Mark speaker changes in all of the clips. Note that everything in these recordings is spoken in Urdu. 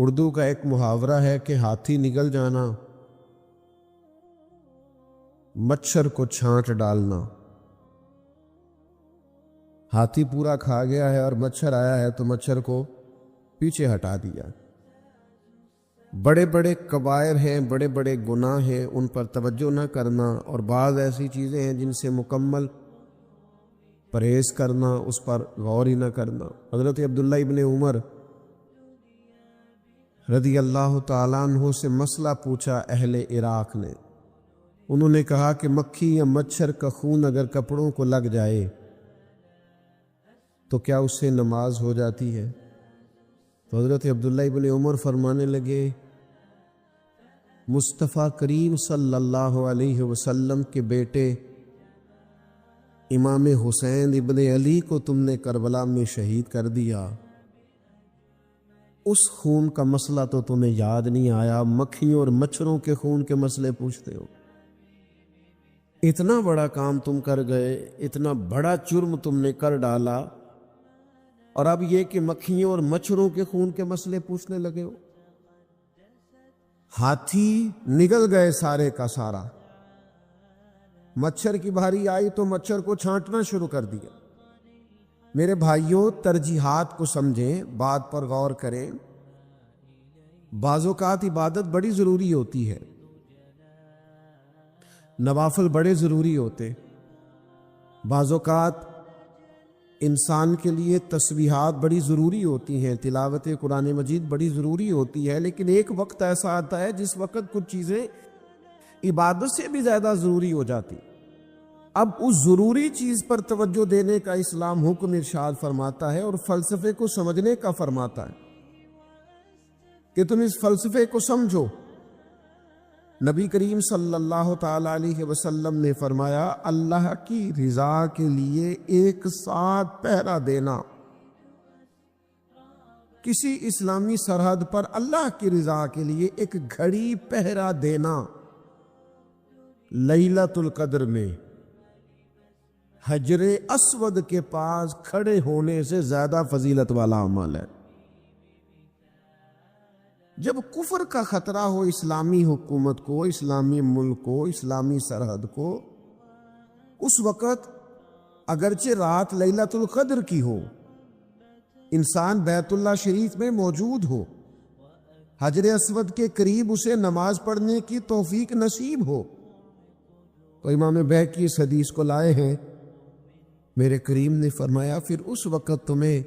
Speaker 1: اردو کا ایک محاورہ ہے کہ ہاتھی نگل جانا، مچھر کو چھانٹ ڈالنا۔ ہاتھی پورا کھا گیا ہے اور مچھر آیا ہے تو مچھر کو پیچھے ہٹا دیا۔ بڑے بڑے کبائر ہیں، بڑے بڑے گناہ ہیں، ان پر توجہ نہ کرنا، اور بعض ایسی چیزیں ہیں جن سے مکمل پرہیز کرنا، اس پر غور ہی نہ کرنا۔ حضرت عبداللہ ابن عمر رضی اللہ تعالیٰ عنہ سے مسئلہ پوچھا اہل عراق نے۔ انہوں نے کہا کہ مکھی یا مچھر کا خون اگر کپڑوں کو لگ جائے تو کیا اس سے نماز ہو جاتی ہے؟ تو حضرت عبداللہ ابن عمر فرمانے لگے، مصطفیٰ کریم صلی اللہ علیہ وسلم کے بیٹے امام حسین ابن علی کو تم نے کربلا میں شہید کر دیا، اس خون کا مسئلہ تو تمہیں یاد نہیں آیا، مکھیوں اور مچھروں کے خون کے مسئلے پوچھتے ہو۔ اتنا بڑا کام تم کر گئے، اتنا بڑا جرم تم نے کر ڈالا، اور اب یہ کہ مکھیوں اور مچھروں کے خون کے مسئلے پوچھنے لگے ہو۔ ہاتھی نگل گئے سارے کا سارا، مچھر کی باری آئی تو مچھر کو چھانٹنا شروع کر دیا۔ میرے بھائیوں، ترجیحات کو سمجھیں، بات پر غور کریں۔ بعض اوقات عبادت بڑی ضروری ہوتی ہے، نوافل بڑے ضروری ہوتے، بعض اوقات انسان کے لیے تسبیحات بڑی ضروری ہوتی ہیں، تلاوت قرآن مجید بڑی ضروری ہوتی ہے، لیکن ایک وقت ایسا آتا ہے جس وقت کچھ چیزیں عبادت سے بھی زیادہ ضروری ہو جاتی۔ اب اس ضروری چیز پر توجہ دینے کا اسلام حکم ارشاد فرماتا ہے، اور فلسفے کو سمجھنے کا فرماتا ہے کہ تم اس فلسفے کو سمجھو۔ نبی کریم صلی اللہ تعالی علیہ وسلم نے فرمایا، اللہ کی رضا کے لیے ایک ساتھ پہرا دینا، کسی اسلامی سرحد پر اللہ کی رضا کے لیے ایک گھڑی پہرا دینا لیلۃ القدر میں حجر اسود کے پاس کھڑے ہونے سے زیادہ فضیلت والا عمل ہے۔ جب کفر کا خطرہ ہو اسلامی حکومت کو، اسلامی ملک کو، اسلامی سرحد کو، اس وقت اگرچہ رات لیلۃ القدر کی ہو، انسان بیت اللہ شریف میں موجود ہو، حجر اسود کے قریب اسے نماز پڑھنے کی توفیق نصیب ہو، تو امام بہقی اس حدیث کو لائے ہیں، میرے کریم نے فرمایا پھر اس وقت تمہیں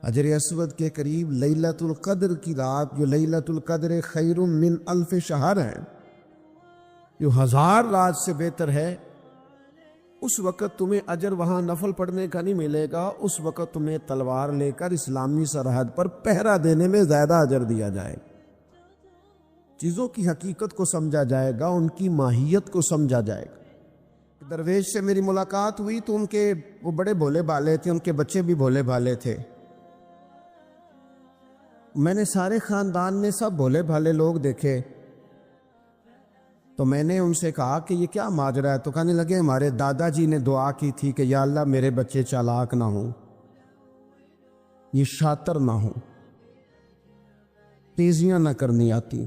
Speaker 1: حجر اسود کے قریب لیلۃ القدر کی رات، جو لیلۃ القدر خیر من الف شہر ہے، جو 1000 رات سے بہتر ہے، اس وقت تمہیں اجر وہاں نفل پڑھنے کا نہیں ملے گا، اس وقت تمہیں تلوار لے کر اسلامی سرحد پر پہرا دینے میں زیادہ اجر دیا جائے گا۔ چیزوں کی حقیقت کو سمجھا جائے گا، ان کی ماہیت کو سمجھا جائے گا۔ درویش سے میری ملاقات ہوئی تو وہ بڑے بھولے بھالے تھے، ان کے بچے بھی بھولے بھالے تھے۔ میں نے سارے خاندان میں سب بھولے بھالے لوگ دیکھے، تو میں نے ان سے کہا کہ یہ کیا ماجرا ہے؟ تو کہنے لگے ہمارے دادا جی نے دعا کی تھی کہ یا اللہ میرے بچے چالاک نہ ہوں، یہ شاطر نہ ہوں، تیزیاں نہ کرنی آتی،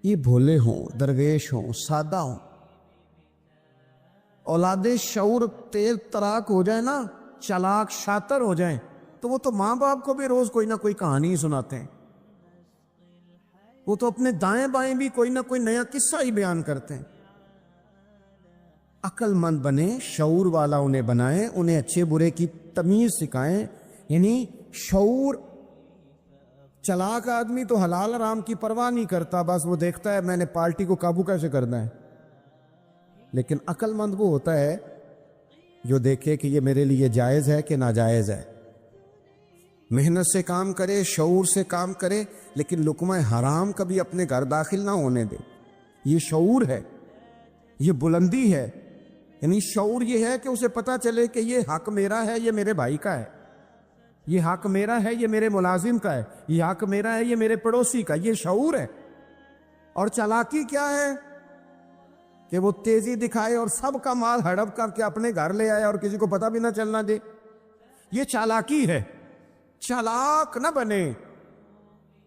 Speaker 1: یہ بھولے ہوں، درویش ہوں، سادہ ہوں۔ اولاد شعور تیز تراک ہو جائے نا، چالاک شاطر ہو جائیں، تو وہ تو ماں باپ کو بھی روز کوئی نہ کوئی کہانی سناتے ہیں، وہ تو اپنے دائیں بائیں بھی کوئی نہ کوئی نیا قصہ ہی بیان کرتے ہیں۔ عقل مند بنے، شعور والا انہیں بنائیں، انہیں اچھے برے کی تمیز سکھائیں، یعنی شعور۔ چلاک آدمی تو حلال حرام کی پرواہ نہیں کرتا، بس وہ دیکھتا ہے میں نے پارٹی کو قابو کیسے کرنا ہے، لیکن عقل مند وہ ہوتا ہے جو دیکھے کہ یہ میرے لیے جائز ہے کہ ناجائز ہے، محنت سے کام کرے، شعور سے کام کرے، لیکن لقمہ حرام کبھی اپنے گھر داخل نہ ہونے دے۔ یہ شعور ہے، یہ بلندی ہے، یعنی شعور یہ ہے کہ اسے پتہ چلے کہ یہ حق میرا ہے، یہ میرے بھائی کا ہے، یہ حق میرا ہے، یہ میرے ملازم کا ہے، یہ حق میرا ہے، یہ میرے پڑوسی کا، یہ شعور ہے۔ اور چالاکی کیا ہے کہ وہ تیزی دکھائے اور سب کا مال ہڑپ کر کے اپنے گھر لے آئے اور کسی کو پتہ بھی نہ چلنا دے، یہ چالاکی ہے۔ چالاک نہ بنے،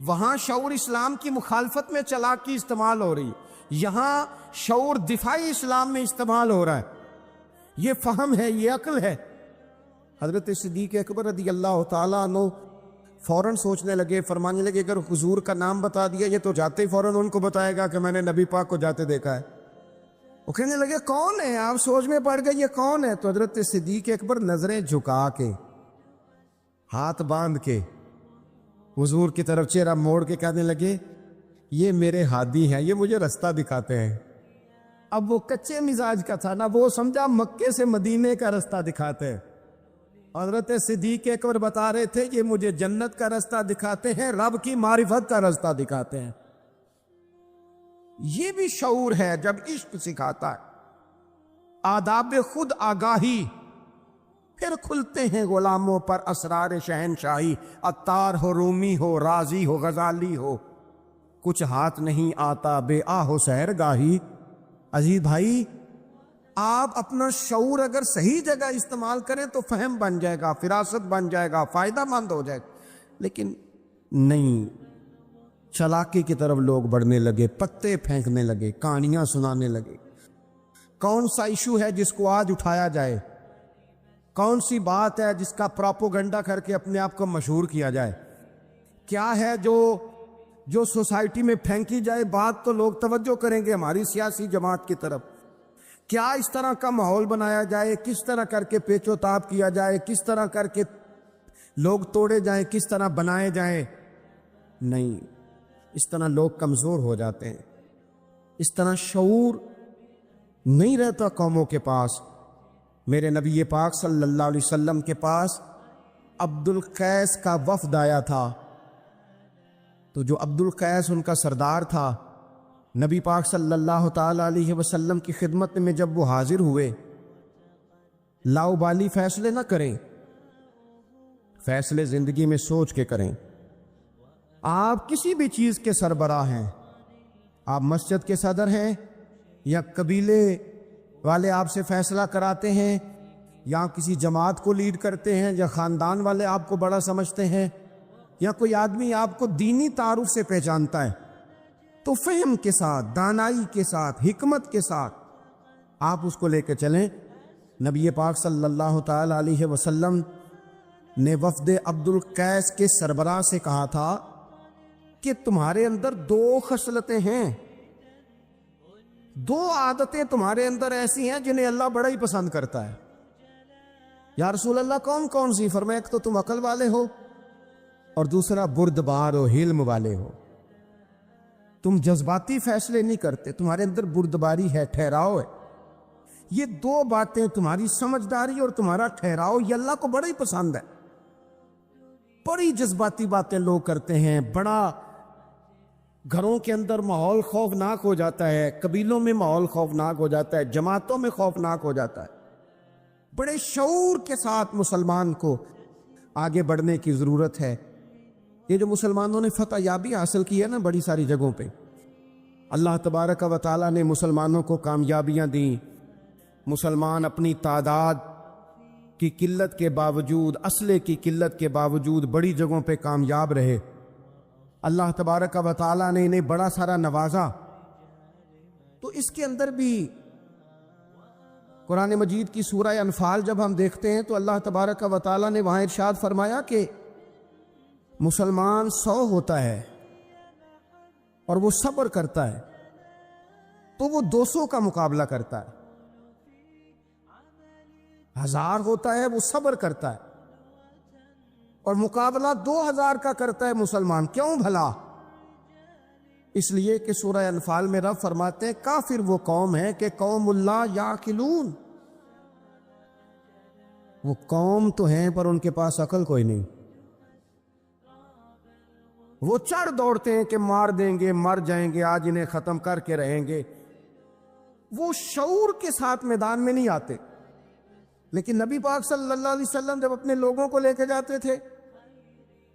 Speaker 1: وہاں شعور اسلام کی مخالفت میں چالاکی استعمال ہو رہی، یہاں شعور دفاعی اسلام میں استعمال ہو رہا ہے. یہ فہم ہے، یہ عقل ہے. حضرت صدیق اکبر رضی اللہ تعالیٰ عنہ فوراً سوچنے لگے، فرمانے لگے اگر حضور کا نام بتا دیا یہ تو جاتے ہی فوراً ان کو بتائے گا کہ میں نے نبی پاک کو جاتے دیکھا ہے. وہ کہنے لگے کون ہے؟ آپ سوچ میں پڑ گئے یہ کون ہے؟ تو حضرت صدیق اکبر نظریں جھکا کے، ہاتھ باندھ کے حضور کی طرف چہرہ موڑ کے کہنے لگے یہ میرے ہادی ہیں، یہ مجھے رستہ دکھاتے ہیں. اب وہ کچے مزاج کا تھا نا، وہ سمجھا مکے سے مدینے کا رستہ دکھاتے ہیں. حضرت صدیق اکبر بتا رہے تھے یہ مجھے جنت کا رستہ دکھاتے ہیں، رب کی معرفت کا رستہ دکھاتے ہیں. یہ بھی شعور ہے جب عشق سکھاتا ہے. آداب خود آگاہی، پھر کھلتے ہیں غلاموں پر اسرار شہنشاہی. عطار ہو، رومی ہو، رازی ہو، غزالی ہو، کچھ ہاتھ نہیں آتا بے آہ و سحر گاہی. عزیز بھائی، آپ اپنا شعور اگر صحیح جگہ استعمال کریں تو فہم بن جائے گا، فراست بن جائے گا، فائدہ مند ہو جائے گا. لیکن نہیں، چالاکی کی طرف لوگ بڑھنے لگے، پتے پھینکنے لگے، کہانیاں سنانے لگے. کون سا ایشو ہے جس کو آج اٹھایا جائے؟ کون سی بات ہے جس کا پراپوگنڈا کر کے اپنے آپ کو مشہور کیا جائے؟ کیا ہے جو سوسائٹی میں پھینکی جائے بات تو لوگ توجہ کریں گے ہماری سیاسی جماعت کی طرف؟ کیا اس طرح کا ماحول بنایا جائے، کس طرح کر کے پیچ و تاب کیا جائے، کس طرح کر کے لوگ توڑے جائیں، کس طرح بنائے جائیں؟ نہیں، اس طرح لوگ کمزور ہو جاتے ہیں. اس طرح شعور نہیں رہتا قوموں کے پاس. میرے نبی پاک صلی اللہ علیہ وسلم کے پاس عبد القیس کا وفد آیا تھا. تو جو عبد القیس ان کا سردار تھا، نبی پاک صلی اللہ تعالی علیہ وسلم کی خدمت میں جب وہ حاضر ہوئے، لاؤبالی فیصلے نہ کریں، فیصلے زندگی میں سوچ کے کریں. آپ کسی بھی چیز کے سربراہ ہیں، آپ مسجد کے صدر ہیں یا قبیلے والے آپ سے فیصلہ کراتے ہیں، یا کسی جماعت کو لیڈ کرتے ہیں، یا خاندان والے آپ کو بڑا سمجھتے ہیں، یا کوئی آدمی آپ کو دینی تعارف سے پہچانتا ہے، تو فہم کے ساتھ، دانائی کے ساتھ، حکمت کے ساتھ آپ اس کو لے کے چلیں. نبی پاک صلی اللہ تعالی علیہ وسلم نے وفد عبد القیس کے سربراہ سے کہا تھا کہ تمہارے اندر 2 خصلتیں ہیں، 2 عادتیں تمہارے اندر ایسی ہیں جنہیں اللہ بڑا ہی پسند کرتا ہے. یا رسول اللہ کون کون سی؟ فرمایا ایک تو تم عقل والے ہو، اور دوسرا بردبار و حلم والے ہو. تم جذباتی فیصلے نہیں کرتے، تمہارے اندر بردباری ہے، ٹھہراؤ ہے. یہ 2 باتیں، تمہاری سمجھداری اور تمہارا ٹھہراؤ، یہ اللہ کو بڑا ہی پسند ہے. بڑی جذباتی باتیں لوگ کرتے ہیں، بڑا گھروں کے اندر ماحول خوفناک ہو جاتا ہے، قبیلوں میں ماحول خوفناک ہو جاتا ہے، جماعتوں میں خوفناک ہو جاتا ہے. بڑے شعور کے ساتھ مسلمان کو آگے بڑھنے کی ضرورت ہے. یہ جو مسلمانوں نے فتح یابی حاصل کی ہے نا بڑی ساری جگہوں پہ، اللہ تبارک و تعالیٰ نے مسلمانوں کو کامیابیاں دیں. مسلمان اپنی تعداد کی قلت کے باوجود، اسلحے کی قلت کے باوجود بڑی جگہوں پہ کامیاب رہے. اللہ تبارک و تعالیٰ نے انہیں بڑا سارا نوازا. تو اس کے اندر بھی قرآن مجید کی سورہ انفال جب ہم دیکھتے ہیں تو اللہ تبارک و تعالیٰ نے وہاں ارشاد فرمایا کہ مسلمان 100 ہوتا ہے اور وہ صبر کرتا ہے تو وہ 200 کا مقابلہ کرتا ہے. 1000 ہوتا ہے وہ صبر کرتا ہے اور مقابلہ 2000 کا کرتا ہے مسلمان. کیوں بھلا؟ اس لیے کہ سورہ انفال میں رب فرماتے ہیں کافر وہ قوم ہے کہ قوم اللہ یعقلون، وہ قوم تو ہیں پر ان کے پاس عقل کوئی نہیں. وہ چڑھ دوڑتے ہیں کہ مار دیں گے، مر جائیں گے، آج انہیں ختم کر کے رہیں گے. وہ شعور کے ساتھ میدان میں نہیں آتے. لیکن نبی پاک صلی اللہ علیہ وسلم جب اپنے لوگوں کو لے کے جاتے تھے،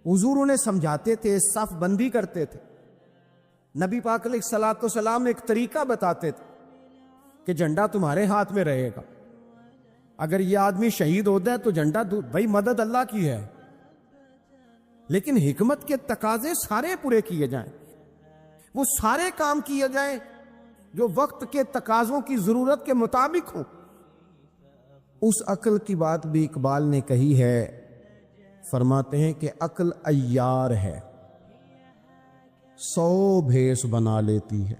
Speaker 1: حضور انہیں سمجھاتے تھے، صف بندی کرتے تھے. نبی پاک علیہ الصلوۃ والسلام ایک طریقہ بتاتے تھے کہ جھنڈا تمہارے ہاتھ میں رہے گا. اگر یہ آدمی شہید ہوتا ہے تو جھنڈا بھائی مدد اللہ کی ہے، لیکن حکمت کے تقاضے سارے پورے کیے جائیں، وہ سارے کام کیے جائیں جو وقت کے تقاضوں کی ضرورت کے مطابق ہوں۔ اس عقل کی بات بھی اقبال نے کہی ہے، فرماتے ہیں کہ عقل عیار ہے، 100 بھیس بنا لیتی ہے۔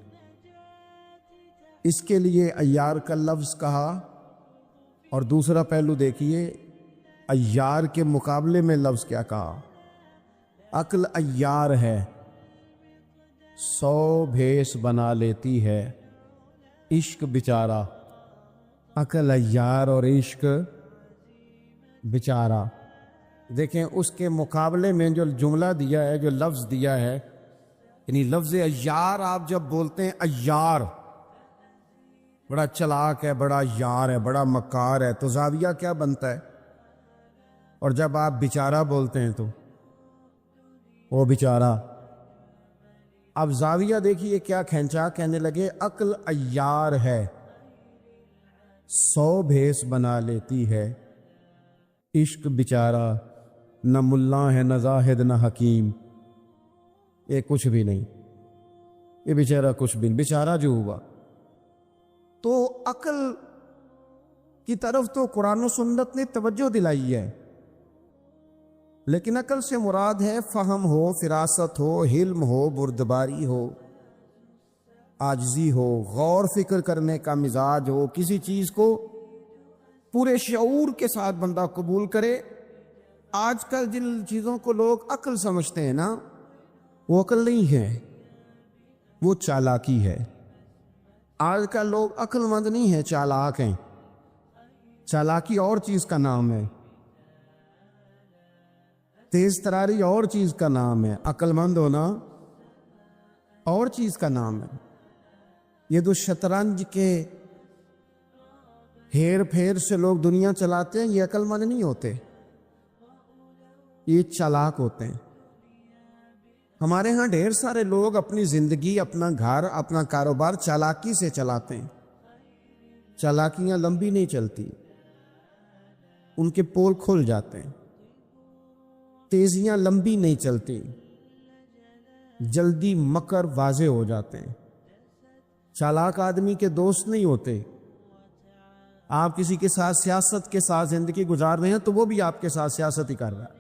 Speaker 1: اس کے لیے عیار کا لفظ کہا، اور دوسرا پہلو دیکھیے عیار کے مقابلے میں لفظ کیا کہا، عقل عیار ہے، 100 بھیس بنا لیتی ہے، عشق بیچارہ۔ عقل عیار اور عشق بیچارہ، دیکھیں اس کے مقابلے میں جو جملہ دیا ہے، جو لفظ دیا ہے، یعنی لفظ عیار آپ جب بولتے ہیں عیار بڑا چلاک ہے، بڑا یار ہے، بڑا مکار ہے، تو زاویہ کیا بنتا ہے؟ اور جب آپ بیچارہ بولتے ہیں تو وہ بیچارہ، اب زاویہ دیکھیے کیا کھینچا، کہنے لگے عقل عیار ہے، 100 بھیس بنا لیتی ہے، عشق بیچارہ، نہ ملا ہے نہ زاہد نہ حکیم، یہ کچھ بھی نہیں، یہ بیچارہ کچھ بھی نہیں، بیچارہ جو ہوا۔ تو عقل کی طرف تو قرآن و سنت نے توجہ دلائی ہے، لیکن عقل سے مراد ہے فہم ہو، فراست ہو، حلم ہو، بردباری ہو، عاجزی ہو، غور فکر کرنے کا مزاج ہو، کسی چیز کو پورے شعور کے ساتھ بندہ قبول کرے۔ آج کل جن چیزوں کو لوگ عقل سمجھتے ہیں نا، وہ عقل نہیں ہے، وہ چالاکی ہے۔ آج کل لوگ عقل مند نہیں ہیں، چالاک ہیں۔ چالاکی اور چیز کا نام ہے، تیز تراری اور چیز کا نام ہے، عقل مند ہونا اور چیز کا نام ہے۔ یہ جو شطرنج کے ہیر پھیر سے لوگ دنیا چلاتے ہیں، یہ عقل مند نہیں ہوتے، یہ چالاک ہوتے ہیں۔ ہمارے ہاں ڈھیر سارے لوگ اپنی زندگی، اپنا گھر، اپنا کاروبار چالاکی سے چلاتے ہیں۔ چالاکیاں لمبی نہیں چلتی، ان کے پول کھل جاتے ہیں۔ تیزیاں لمبی نہیں چلتی، جلدی مکر واضح ہو جاتے ہیں۔ چالاک آدمی کے دوست نہیں ہوتے۔ آپ کسی کے ساتھ سیاست کے ساتھ زندگی گزار رہے ہیں تو وہ بھی آپ کے ساتھ سیاست ہی کر رہا ہے۔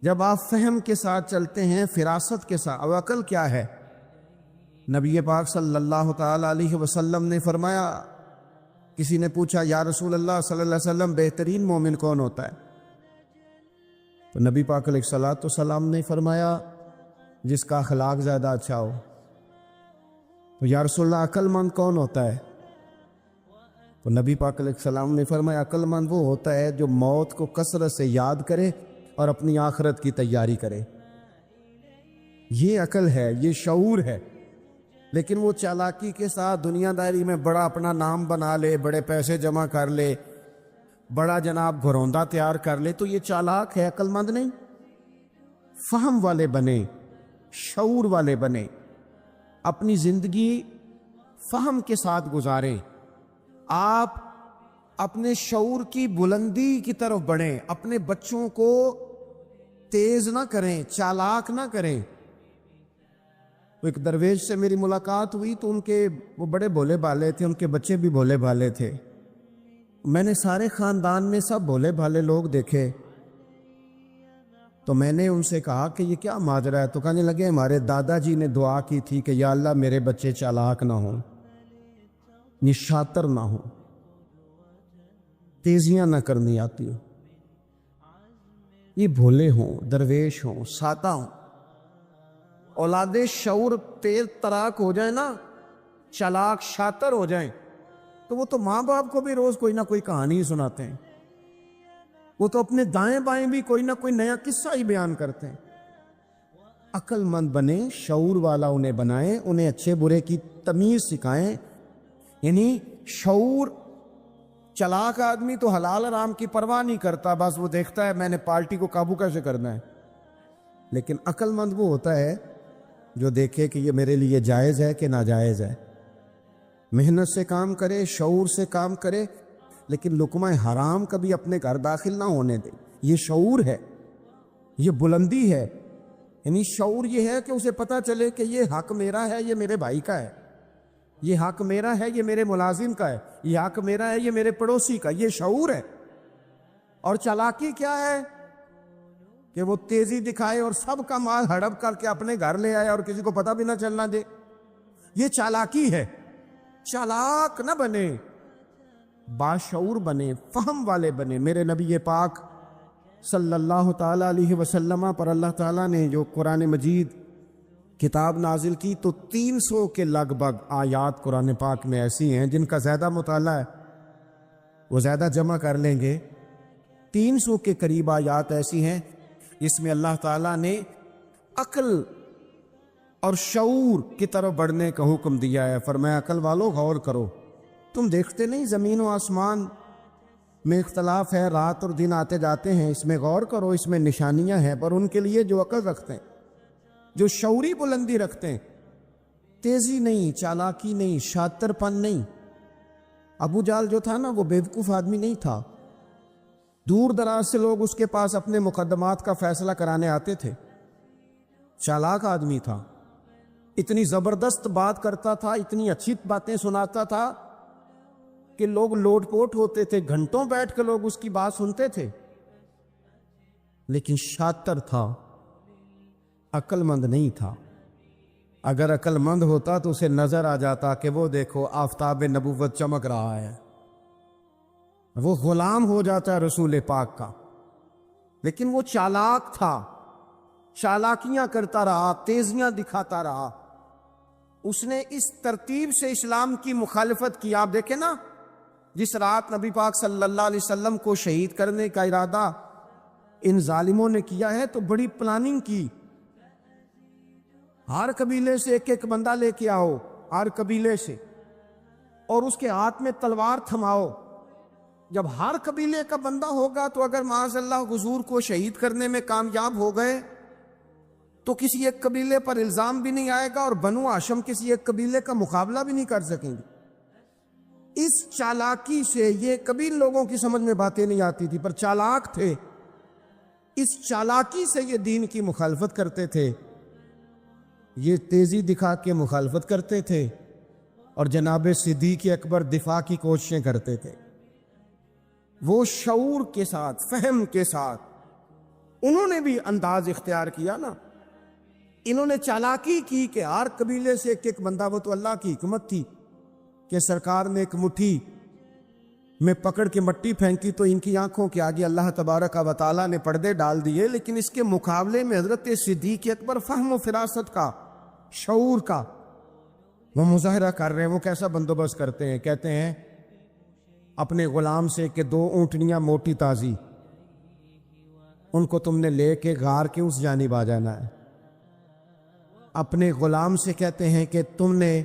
Speaker 1: جب آپ فہم کے ساتھ چلتے ہیں، فراست کے ساتھ، اب عقل کیا ہے؟ نبی پاک صلی اللہ تعالی علیہ وسلم نے فرمایا، کسی نے پوچھا یا رسول اللہ صلی اللہ علیہ وسلم بہترین مومن کون ہوتا ہے؟ تو نبی پاک علیہ السلام نے فرمایا جس کا اخلاق زیادہ اچھا ہو۔ تو یا رسول اللہ عقل مند کون ہوتا ہے؟ تو نبی پاک علیہ السلام نے فرمایا عقل مند وہ ہوتا ہے جو موت کو کثرت سے یاد کرے اور اپنی آخرت کی تیاری کرے۔ یہ عقل ہے، یہ شعور ہے۔ لیکن وہ چالاکی کے ساتھ دنیا داری میں بڑا اپنا نام بنا لے، بڑے پیسے جمع کر لے، بڑا جناب گھروندہ تیار کر لے، تو یہ چالاک ہے، عقل مند نہیں۔ فہم والے بنے، شعور والے بنے، اپنی زندگی فہم کے ساتھ گزاریں۔ آپ اپنے شعور کی بلندی کی طرف بڑھیں، اپنے بچوں کو تیز نہ کریں، چالاک نہ کریں۔ ایک درویش سے میری ملاقات ہوئی تو وہ بڑے بھولے بھالے تھے، ان کے بچے بھی بھولے بھالے تھے۔ میں نے سارے خاندان میں سب بھولے بھالے لوگ دیکھے، تو میں نے ان سے کہا کہ یہ کیا ماجرا ہے؟ تو کہنے لگے ہمارے دادا جی نے دعا کی تھی کہ یا اللہ میرے بچے چالاک نہ ہوں، نشاتر نہ ہوں، تیزیاں نہ کرنی آتی ہوں، یہ بھولے ہوں، درویش ہوں، سادہ ہوں۔ اولاد شعور تیز تراک ہو جائیں نا، چالاک شاطر ہو جائیں، تو وہ تو ماں باپ کو بھی روز کوئی نہ کوئی کہانی سناتے ہیں، وہ تو اپنے دائیں بائیں بھی کوئی نہ کوئی نیا قصہ ہی بیان کرتے ہیں۔ عقل مند بنے، شعور والا انہیں بنائیں، انہیں اچھے برے کی تمیز سکھائیں۔ یعنی شعور، چلاک آدمی تو حلال حرام کی پرواہ نہیں کرتا، بس وہ دیکھتا ہے میں نے پارٹی کو قابو کیسے کرنا ہے۔ لیکن عقل مند وہ ہوتا ہے جو دیکھے کہ یہ میرے لیے جائز ہے کہ ناجائز ہے، محنت سے کام کرے، شعور سے کام کرے، لیکن لقمہ حرام کبھی اپنے گھر داخل نہ ہونے دے۔ یہ شعور ہے، یہ بلندی ہے، یعنی شعور یہ ہے کہ اسے پتہ چلے کہ یہ حق میرا ہے، یہ میرے بھائی کا ہے، یہ حق میرا ہے، یہ میرے ملازم کا ہے، یہ حق میرا ہے، یہ میرے پڑوسی کا، یہ شعور ہے۔ اور چالاکی کیا ہے کہ وہ تیزی دکھائے اور سب کا مال ہڑپ کر کے اپنے گھر لے آئے اور کسی کو پتہ بھی نہ چلنا دے، یہ چالاکی ہے۔ چالاک نہ بنے، باشعور بنے، فہم والے بنے۔ میرے نبی پاک صلی اللہ تعالیٰ علیہ وسلم پر اللہ تعالیٰ نے جو قرآن مجید کتاب نازل کی تو 300 کے لگ بھگ آیات قرآن پاک میں ایسی ہیں جن کا زیادہ مطالعہ ہے وہ زیادہ جمع کر لیں گے۔ 300 کے قریب آیات ایسی ہیں جس میں اللہ تعالیٰ نے عقل اور شعور کی طرف بڑھنے کا حکم دیا ہے۔ فرمایا عقل والو غور کرو، تم دیکھتے نہیں زمین و آسمان میں اختلاف ہے، رات اور دن آتے جاتے ہیں، اس میں غور کرو، اس میں نشانیاں ہیں، پر ان کے لیے جو عقل رکھتے ہیں، جو شعوری بلندی رکھتے ہیں، تیزی نہیں، چالاکی نہیں، شاطر پن نہیں۔ ابو جہل جو تھا نا وہ بیوقوف آدمی نہیں تھا، دور دراز سے لوگ اس کے پاس اپنے مقدمات کا فیصلہ کرانے آتے تھے، چالاک آدمی تھا، اتنی زبردست بات کرتا تھا، اتنی اچھی باتیں سناتا تھا کہ لوگ لوٹ پوٹ ہوتے تھے، گھنٹوں بیٹھ کے لوگ اس کی بات سنتے تھے، لیکن شاطر تھا، عقل مند نہیں تھا۔ اگر عقل مند ہوتا تو اسے نظر آ جاتا کہ وہ دیکھو آفتاب نبوت چمک رہا ہے، وہ غلام ہو جاتا ہے رسول پاک کا۔ لیکن وہ چالاک تھا، چالاکیاں کرتا رہا، تیزیاں دکھاتا رہا، اس نے اس ترتیب سے اسلام کی مخالفت کی۔ آپ دیکھیں نا، جس رات نبی پاک صلی اللہ علیہ وسلم کو شہید کرنے کا ارادہ ان ظالموں نے کیا ہے تو بڑی پلاننگ کی، ہر قبیلے سے ایک ایک بندہ لے کے آؤ، ہر قبیلے سے، اور اس کے ہاتھ میں تلوار تھماؤ۔ جب ہر قبیلے کا بندہ ہوگا تو اگر معاذ اللہ حضور کو شہید کرنے میں کامیاب ہو گئے تو کسی ایک قبیلے پر الزام بھی نہیں آئے گا اور بنو ہاشم کسی ایک قبیلے کا مقابلہ بھی نہیں کر سکیں گے۔ اس چالاکی سے، یہ کبھی لوگوں کی سمجھ میں باتیں نہیں آتی تھی پر چالاک تھے، اس چالاکی سے یہ دین کی مخالفت کرتے تھے، یہ تیزی دکھا کے مخالفت کرتے تھے، اور جناب صدیق اکبر دفاع کی کوششیں کرتے تھے۔ وہ شعور کے ساتھ، فہم کے ساتھ انہوں نے بھی انداز اختیار کیا نا، انہوں نے چالاکی کی کہ ہر قبیلے سے ایک ایک بندہ، وہ تو اللہ کی حکمت تھی کہ سرکار نے ایک مٹھی میں پکڑ کے مٹی پھینکی تو ان کی آنکھوں کے آگے اللہ تبارک و تعالیٰ نے پردے ڈال دیے، لیکن اس کے مقابلے میں حضرت صدیق اکبر فہم و فراست کا، شعور کا وہ مظاہرہ کر رہے ہیں۔ وہ کیسا بندوبست کرتے ہیں، کہتے ہیں اپنے غلام سے کہ 2 اونٹنیاں موٹی تازی، ان کو تم نے لے کے غار کے اس جانب آ جانا ہے۔ اپنے غلام سے کہتے ہیں کہ تم نے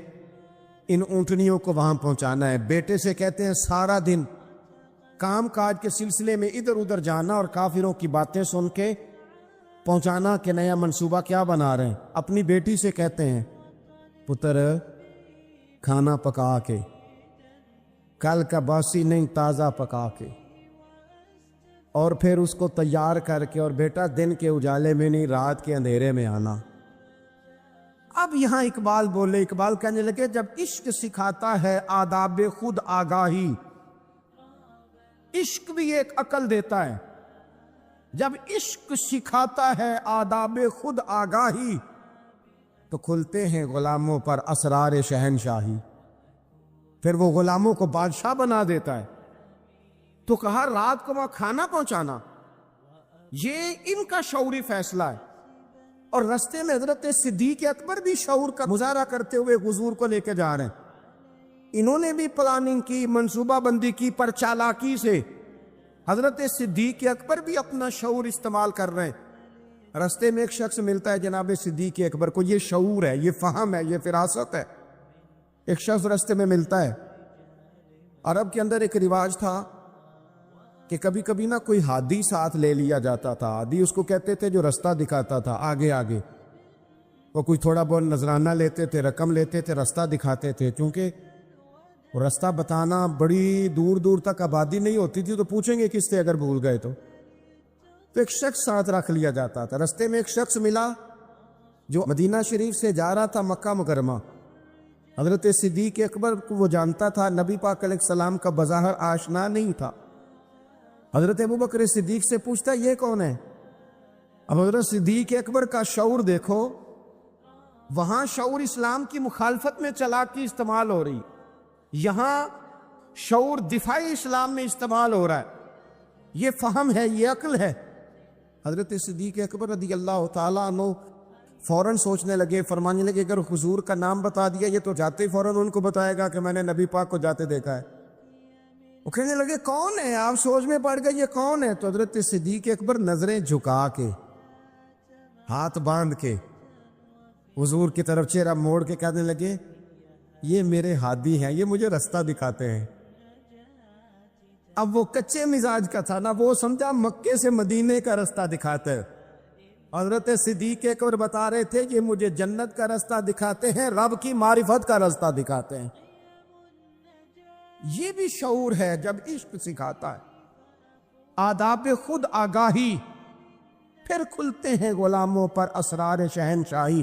Speaker 1: ان اونٹنیوں کو وہاں پہنچانا ہے۔ بیٹے سے کہتے ہیں سارا دن کام کاج کے سلسلے میں ادھر ادھر جانا اور کافروں کی باتیں سن کے پہنچانا کہ نیا منصوبہ کیا بنا رہے ہیں۔ اپنی بیٹی سے کہتے ہیں پتر کھانا پکا کے، کل کا باسی نہیں، تازہ پکا کے، اور پھر اس کو تیار کر کے، اور بیٹا دن کے اجالے میں نہیں، رات کے اندھیرے میں آنا۔ اب یہاں اقبال بولے، اقبال کہنے لگے جب عشق سکھاتا ہے آداب خود آگاہی، عشق بھی ایک عقل دیتا ہے، جب عشق سکھاتا ہے آداب خود آگاہی تو کھلتے ہیں غلاموں پر اسرار شہنشاہی، پھر وہ غلاموں کو بادشاہ بنا دیتا ہے۔ تو کہا رات کو وہاں کھانا پہنچانا، یہ ان کا شعوری فیصلہ ہے، اور رستے میں حضرت صدیق اکبر بھی شعور کا مظاہرہ کرتے ہوئے حضور کو لے کے جا رہے ہیں۔ انہوں نے بھی پلاننگ کی، منصوبہ بندی کی، پر چالاکی سے حضرت صدیق اکبر بھی اپنا شعور استعمال کر رہے ہیں۔ رستے میں ایک شخص ملتا ہے جناب صدیق اکبر کو، یہ شعور ہے، یہ فہم ہے، یہ فراست ہے۔ ایک شخص رستے میں ملتا ہے۔ عرب کے اندر ایک رواج تھا کہ کبھی کبھی نا کوئی ہادی ساتھ لے لیا جاتا تھا۔ ہادی اس کو کہتے تھے جو رستہ دکھاتا تھا آگے آگے، وہ کوئی تھوڑا بہت نذرانہ لیتے تھے، رقم لیتے تھے، رستہ دکھاتے تھے، کیونکہ وہ رستہ بتانا بڑی دور دور تک آبادی نہیں ہوتی تھی تو پوچھیں گے کس سے اگر بھول گئے تو ایک شخص ساتھ رکھ لیا جاتا تھا. رستے میں ایک شخص ملا جو مدینہ شریف سے جا رہا تھا مکہ مکرمہ. حضرت صدیق اکبر کو وہ جانتا تھا، نبی پاک علیہ السلام کا بظاہر آشنا نہیں تھا. حضرت ابوبکر صدیق سے پوچھتا یہ کون ہے؟ اب حضرت صدیق اکبر کا شعور دیکھو، وہاں شعور اسلام کی مخالفت میں چالاکی استعمال ہو رہی، یہاں شعور دفاعی اسلام میں استعمال ہو رہا ہے. یہ فہم ہے، یہ عقل ہے. حضرت صدیق اکبر رضی اللہ تعالیٰ عنہ فوراً سوچنے لگے، فرمانے لگے اگر حضور کا نام بتا دیا یہ تو جاتے ہی فوراً ان کو بتائے گا کہ میں نے نبی پاک کو جاتے دیکھا ہے. وہ کہنے لگے کون ہے؟ آپ سوچ میں پڑ گئے یہ کون ہے؟ تو حضرت صدیق اکبر نظریں جھکا کے، ہاتھ باندھ کے حضور کی طرف چہرہ موڑ کے کہنے لگے یہ میرے ہادی ہیں، یہ مجھے رستہ دکھاتے ہیں. اب وہ کچے مزاج کا تھا نا، وہ سمجھا مکے سے مدینے کا رستہ دکھاتے ہیں. حضرت صدیق اکبر بتا رہے تھے یہ مجھے جنت کا رستہ دکھاتے ہیں، رب کی معرفت کا رستہ دکھاتے ہیں. یہ بھی شعور ہے جب عشق سکھاتا ہے. آداب خود آگاہی، پھر کھلتے ہیں غلاموں پر اسرار شہنشاہی.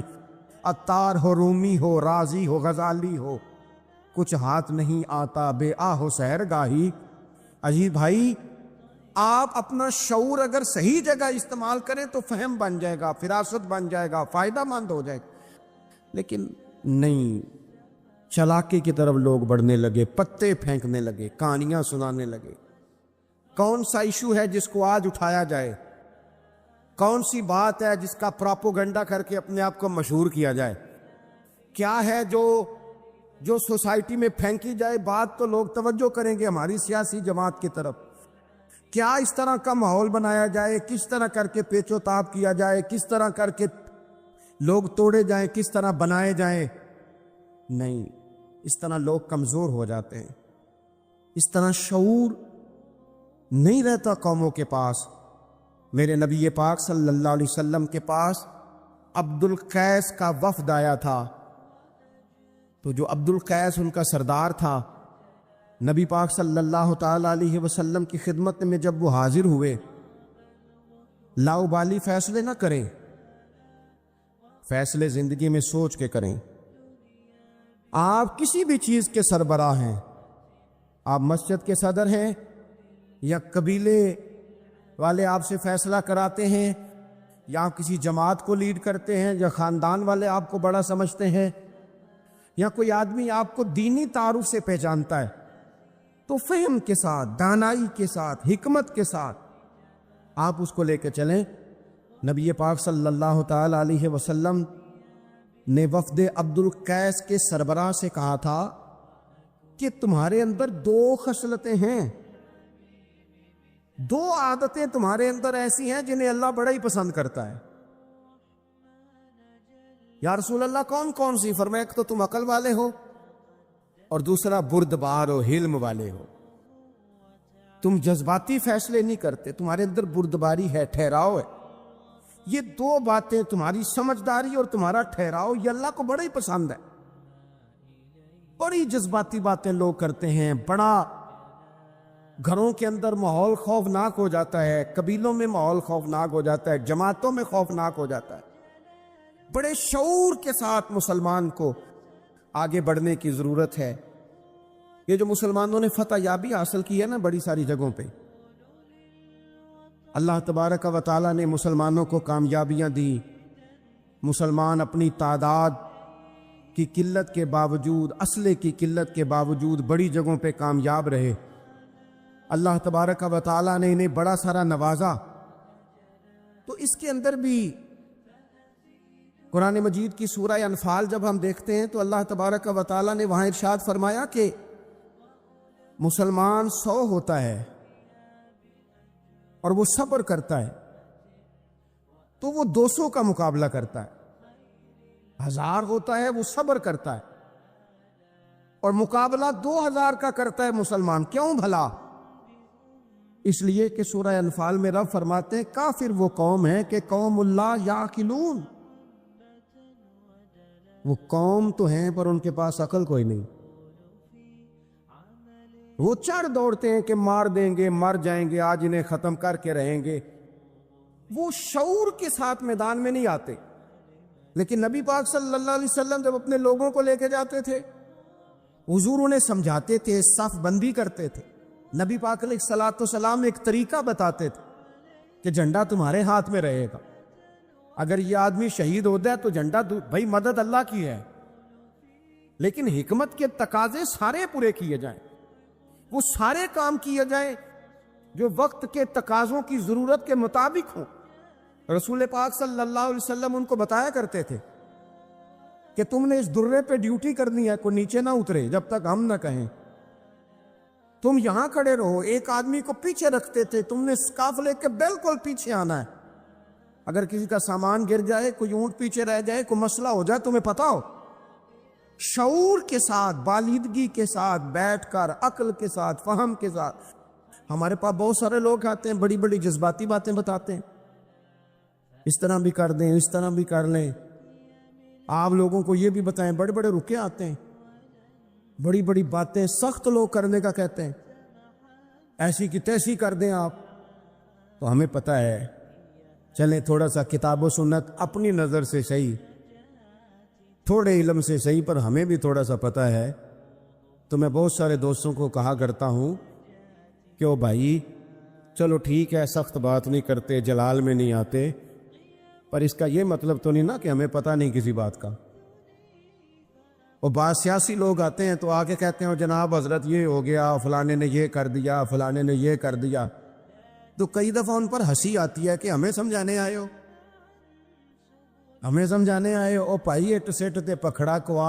Speaker 1: عطار ہو، رومی ہو، رازی ہو، غزالی ہو، کچھ ہاتھ نہیں آتا بے آہ و سحر گاہی. عجیب بھائی، آپ اپنا شعور اگر صحیح جگہ استعمال کریں تو فہم بن جائے گا، فراست بن جائے گا، فائدہ مند ہو جائے گا. لیکن نہیں، چلاکی کی طرف لوگ بڑھنے لگے، پتے پھینکنے لگے، کہانیاں سنانے لگے. کون سا ایشو ہے جس کو آج اٹھایا جائے؟ کون سی بات ہے جس کا پراپوگنڈا کر کے اپنے آپ کو مشہور کیا جائے؟ کیا ہے جو سوسائٹی میں پھینکی جائے بات تو لوگ توجہ کریں گے ہماری سیاسی جماعت کی طرف؟ کیا اس طرح کا ماحول بنایا جائے؟ کس طرح کر کے پیچ و تاب کیا جائے؟ کس طرح کر کے لوگ توڑے جائیں؟ کس طرح بنائے جائیں؟ نہیں، اس طرح لوگ کمزور ہو جاتے ہیں. اس طرح شعور نہیں رہتا قوموں کے پاس. میرے نبی پاک صلی اللہ علیہ وسلم کے پاس عبد القیس کا وفد آیا تھا. تو جو عبد القیس ان کا سردار تھا، نبی پاک صلی اللہ تعالیٰ علیہ وسلم کی خدمت میں جب وہ حاضر ہوئے، لاؤبالی فیصلے نہ کریں، فیصلے زندگی میں سوچ کے کریں. آپ کسی بھی چیز کے سربراہ ہیں، آپ مسجد کے صدر ہیں یا قبیلے والے آپ سے فیصلہ کراتے ہیں، یا آپ کسی جماعت کو لیڈ کرتے ہیں، یا خاندان والے آپ کو بڑا سمجھتے ہیں، یا کوئی آدمی آپ کو دینی تعارف سے پہچانتا ہے، تو فہم کے ساتھ، دانائی کے ساتھ، حکمت کے ساتھ آپ اس کو لے کے چلیں. نبی پاک صلی اللہ تعالی علیہ وسلم نے وفد عبد القیس کے سربراہ سے کہا تھا کہ تمہارے اندر 2 خصلتیں ہیں، 2 عادتیں تمہارے اندر ایسی ہیں جنہیں اللہ بڑا ہی پسند کرتا ہے. یا رسول اللہ کون کون سی؟ فرمایا ایک تو تم عقل والے ہو، اور دوسرا بردبار و حلم والے ہو. تم جذباتی فیصلے نہیں کرتے، تمہارے اندر بردباری ہے، ٹھہراؤ ہے. یہ 2 باتیں، تمہاری سمجھداری اور تمہارا ٹھہراؤ، یہ اللہ کو بڑا ہی پسند ہے. بڑی جذباتی باتیں لوگ کرتے ہیں، بڑا گھروں کے اندر ماحول خوفناک ہو جاتا ہے، قبیلوں میں ماحول خوفناک ہو جاتا ہے، جماعتوں میں خوفناک ہو جاتا ہے. بڑے شعور کے ساتھ مسلمان کو آگے بڑھنے کی ضرورت ہے. یہ جو مسلمانوں نے فتح یابی حاصل کی ہے نا بڑی ساری جگہوں پہ، اللہ تبارک و تعالیٰ نے مسلمانوں کو کامیابیاں دی. مسلمان اپنی تعداد کی قلت کے باوجود، اسلحے کی قلت کے باوجود بڑی جگہوں پہ کامیاب رہے. اللہ تبارک و تعالیٰ نے انہیں بڑا سارا نوازا. تو اس کے اندر بھی قرآن مجید کی سورہ انفال جب ہم دیکھتے ہیں تو اللہ تبارک و تعالیٰ نے وہاں ارشاد فرمایا کہ مسلمان 100 ہوتا ہے اور وہ صبر کرتا ہے تو وہ 200 کا مقابلہ کرتا ہے. 1000 ہوتا ہے وہ صبر کرتا ہے اور مقابلہ 2000 کا کرتا ہے مسلمان. کیوں بھلا؟ اس لیے کہ سورہ انفال میں رب فرماتے ہیں کافر وہ قوم ہے کہ قوم اللہ یعقلون، وہ قوم تو ہیں پر ان کے پاس عقل کوئی نہیں. وہ چڑھ دوڑتے ہیں کہ مار دیں گے، مر جائیں گے، آج انہیں ختم کر کے رہیں گے. وہ شعور کے ساتھ میدان میں نہیں آتے. لیکن نبی پاک صلی اللہ علیہ وسلم جب اپنے لوگوں کو لے کے جاتے تھے، حضور انہیں سمجھاتے تھے، صف بندی کرتے تھے. نبی پاک علیہ الصلوۃ والسلام ایک طریقہ بتاتے تھے کہ جھنڈا تمہارے ہاتھ میں رہے گا. اگر یہ آدمی شہید ہو جائے تو جھنڈا بھائی مدد اللہ کی ہے، لیکن حکمت کے تقاضے سارے پورے کیے جائیں، وہ سارے کام کیے جائیں جو وقت کے تقاضوں کی ضرورت کے مطابق ہوں. رسول پاک صلی اللہ علیہ وسلم ان کو بتایا کرتے تھے کہ تم نے اس درے پہ ڈیوٹی کرنی ہے، کوئی نیچے نہ اترے جب تک ہم نہ کہیں. تم یہاں کھڑے رہو. ایک آدمی کو پیچھے رکھتے تھے، تم نے قافلے کے بالکل پیچھے آنا ہے. اگر کسی کا سامان گر جائے، کوئی اونٹ پیچھے رہ جائے، کوئی مسئلہ ہو جائے، تمہیں پتا ہو. شعور کے ساتھ، بالیدگی کے ساتھ بیٹھ کر، عقل کے ساتھ، فہم کے ساتھ. ہمارے پاس بہت سارے لوگ آتے ہیں، بڑی بڑی جذباتی باتیں بتاتے ہیں، اس طرح بھی کر دیں، اس طرح بھی کر لیں. آپ لوگوں کو یہ بھی بتائیں، بڑے بڑے رکے آتے ہیں، بڑی بڑی باتیں سخت لوگ کرنے کا کہتے ہیں، ایسی کی تیسی کر دیں آپ. تو ہمیں پتہ ہے، چلیں تھوڑا سا کتاب و سنت اپنی نظر سے صحیح، تھوڑے علم سے صحیح، پر ہمیں بھی تھوڑا سا پتہ ہے. تو میں بہت سارے دوستوں کو کہا کرتا ہوں کہ او بھائی چلو ٹھیک ہے، سخت بات نہیں کرتے، جلال میں نہیں آتے، پر اس کا یہ مطلب تو نہیں نا کہ ہمیں پتہ نہیں کسی بات کا. اور بعض سیاسی لوگ آتے ہیں تو آ کے کہتے ہیں جناب حضرت یہ ہو گیا، فلانے نے یہ کر دیا، فلانے نے یہ کر دیا. تو کئی دفعہ ان پر ہنسی آتی ہے کہ ہمیں سمجھانے آئے ہو، ہمیں سمجھانے آئے ہو. او پائی اٹ سٹ تے پکھڑا کوا